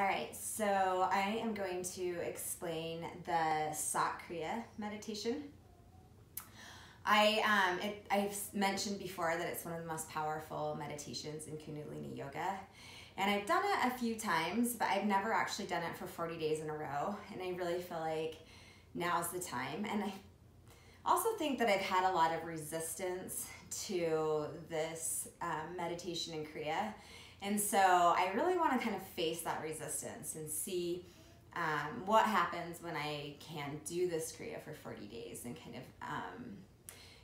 All right, so I am going to explain the Sat Kriya meditation. I've mentioned before that it's one of the most powerful meditations in Kundalini Yoga. And I've done it a few times, but I've never actually done it for 40 days in a row. And I really feel like now's the time. And I also think that I've had a lot of resistance to this meditation in Kriya. And so I really want to kind of face that resistance and see what happens when I can do this Kriya for 40 days and kind of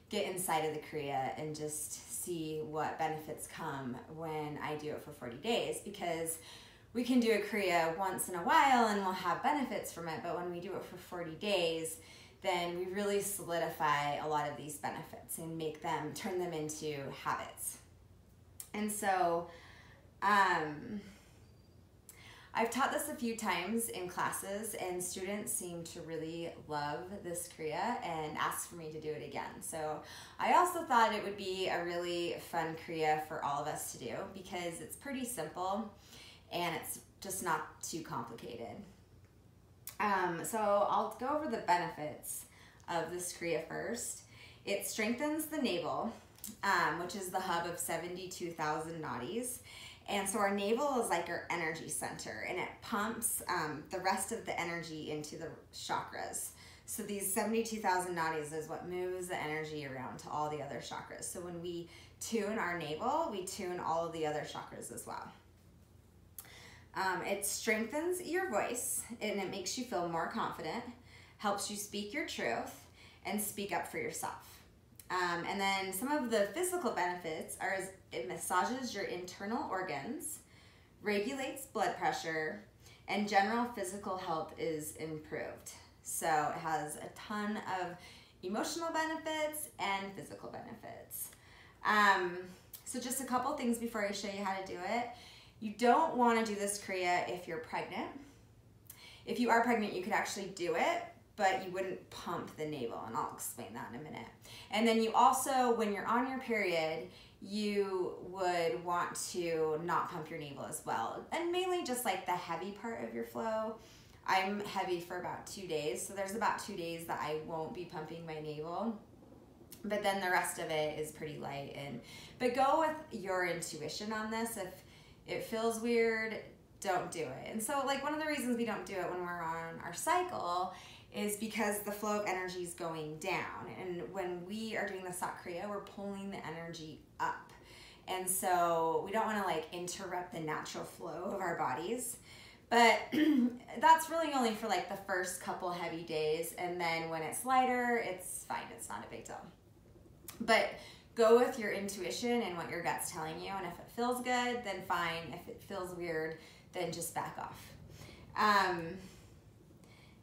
get inside of the Kriya and just see what benefits come when I do it for 40 days. Because we can do a Kriya once in a while and we'll have benefits from it, but when we do it for 40 days, then we really solidify a lot of these benefits and turn them into habits. And so I've taught this a few times in classes, and students seem to really love this Kriya and ask for me to do it again. So I also thought it would be a really fun Kriya for all of us to do because it's pretty simple and it's just not too complicated. So I'll go over the benefits of this Kriya first. It strengthens the navel, which is the hub of 72,000 nadis. And so our navel is like our energy center, and it pumps the rest of the energy into the chakras. So these 72,000 nadis is what moves the energy around to all the other chakras. So when we tune our navel, we tune all of the other chakras as well. It strengthens your voice, and it makes you feel more confident, helps you speak your truth, and speak up for yourself. And then some of the physical benefits are it massages your internal organs, regulates blood pressure, and general physical health is improved. So it has a ton of emotional benefits and physical benefits. So just a couple things before I show you how to do it. You don't want to do this Kriya if you're pregnant. If you are pregnant, you could actually do it, but you wouldn't pump the navel, and I'll explain that in a minute. And then you also, when you're on your period, you would want to not pump your navel as well. And mainly just like the heavy part of your flow. I'm heavy for about 2 days, so there's about 2 days that I won't be pumping my navel. But then the rest of it is pretty light. But go with your intuition on this. If it feels weird, don't do it. And so like one of the reasons we don't do it when we're on our cycle is because the flow of energy is going down. And when we are doing the Sat Kriya, we're pulling the energy up. And so we don't want to like interrupt the natural flow of our bodies. But that's really only for like the first couple heavy days. And then when it's lighter, it's fine. It's not a big deal. But go with your intuition and what your gut's telling you. And if it feels good, then fine. If it feels weird, then just back off.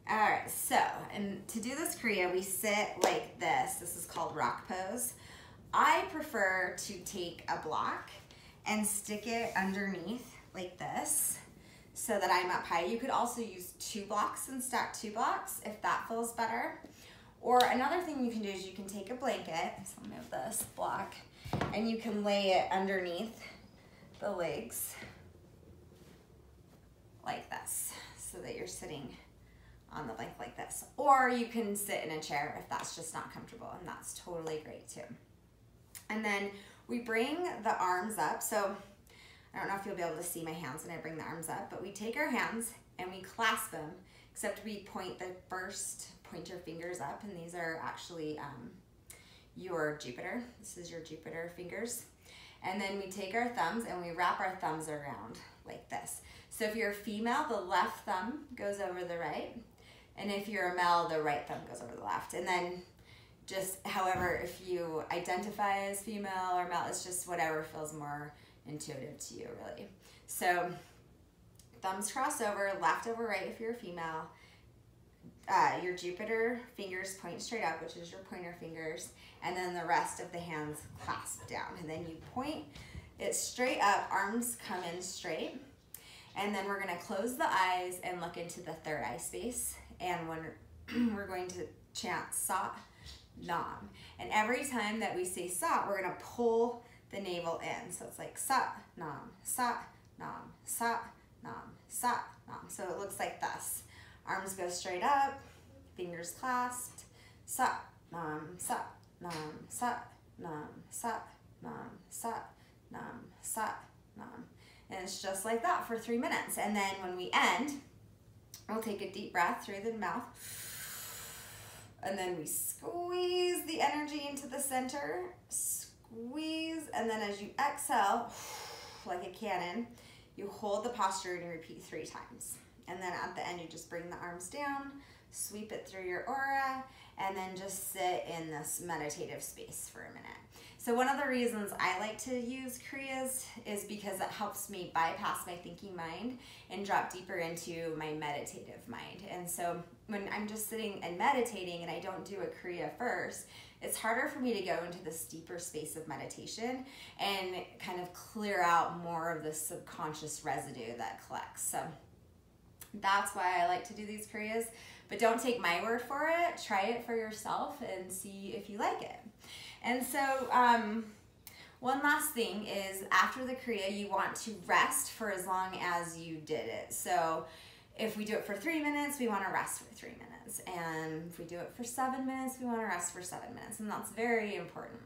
All right, so, and to do this Kriya, we sit like this. This is called rock pose. I prefer to take a block and stick it underneath like this so that I'm up high. You could also use 2 blocks and stack 2 blocks if that feels better. Or another thing you can do is you can take a blanket, so I'll move this block, and you can lay it underneath the legs like this so that you're sitting on the blanket like this. Or you can sit in a chair if that's just not comfortable, and that's totally great too. And then we bring the arms up. So I don't know if you'll be able to see my hands when I bring the arms up, but we take our hands and we clasp them, except we point the first pointer fingers up, and these are actually your Jupiter. This is your Jupiter fingers. And then we take our thumbs and we wrap our thumbs around like this. So if you're a female, the left thumb goes over the right. And if you're a male, the right thumb goes over the left. And then just however, if you identify as female or male, it's just whatever feels more intuitive to you, really. So thumbs cross over, left over right if you're a female. Your Jupiter fingers point straight up, which is your pointer fingers. And then the rest of the hands clasp down. And then you point it straight up, arms come in straight. And then we're gonna close the eyes and look into the third eye space. And when we're going to chant Sat Nam. And every time that we say Sat, we're gonna pull the navel in. So it's like Sat Nam, Sat Nam, Sat Nam, Sat Nam. So it looks like this. Arms go straight up, fingers clasped. Sat Nam, Sat Nam, Sat Nam, Sat Nam, Sat Nam, Sat Nam. And it's just like that for 3 minutes. And then when we end, we'll take a deep breath through the mouth. And then we squeeze the energy into the center. Squeeze. And then as you exhale, like a cannon, you hold the posture and you repeat 3 times. And then at the end, you just bring the arms down, sweep it through your aura, and then just sit in this meditative space for a minute. So one of the reasons I like to use Kriyas is because it helps me bypass my thinking mind and drop deeper into my meditative mind. And so when I'm just sitting and meditating and I don't do a Kriya first, it's harder for me to go into this deeper space of meditation and kind of clear out more of the subconscious residue that collects. So that's why I like to do these Kriyas. But don't take my word for it. Try it for yourself and see if you like it. And so one last thing is after the Kriya, you want to rest for as long as you did it. So if we do it for 3 minutes, we want to rest for 3 minutes. And if we do it for 7 minutes, we want to rest for 7 minutes. And that's very important.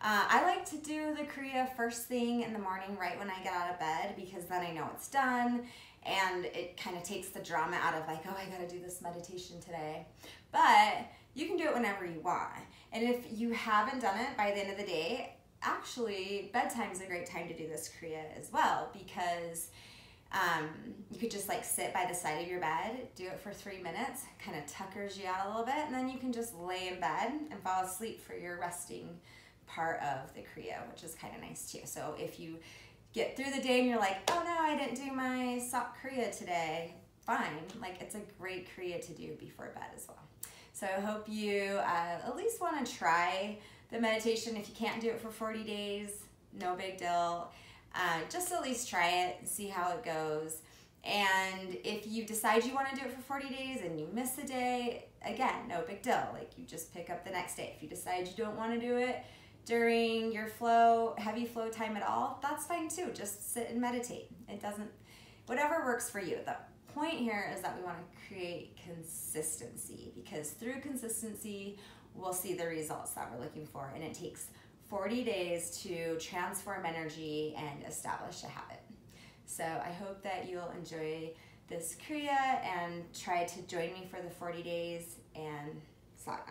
I like to do the Kriya first thing in the morning, right when I get out of bed, because then I know it's done. And it kind of takes the drama out of like, oh, I got to do this meditation today. But you can do it whenever you want. And if you haven't done it by the end of the day, actually bedtime is a great time to do this Kriya as well, because you could just like sit by the side of your bed, do it for 3 minutes, kind of tuckers you out a little bit, and then you can just lay in bed and fall asleep for your resting part of the Kriya, which is kind of nice too. So if you get through the day and you're like, oh no, I didn't do my Sat Kriya today, fine. Like it's a great Kriya to do before bed as well. So I hope you at least want to try the meditation. If you can't do it for 40 days, no big deal. Just at least try it and see how it goes. And if you decide you want to do it for 40 days and you miss a day, again, no big deal. Like you just pick up the next day. If you decide you don't want to do it during your heavy flow time at all, that's fine too. Just sit and meditate. It doesn't, whatever works for you. The point here is that we want to create consistency, because through consistency, we'll see the results that we're looking for. And it takes 40 days to transform energy and establish a habit. So I hope that you'll enjoy this Kriya and try to join me for the 40 days and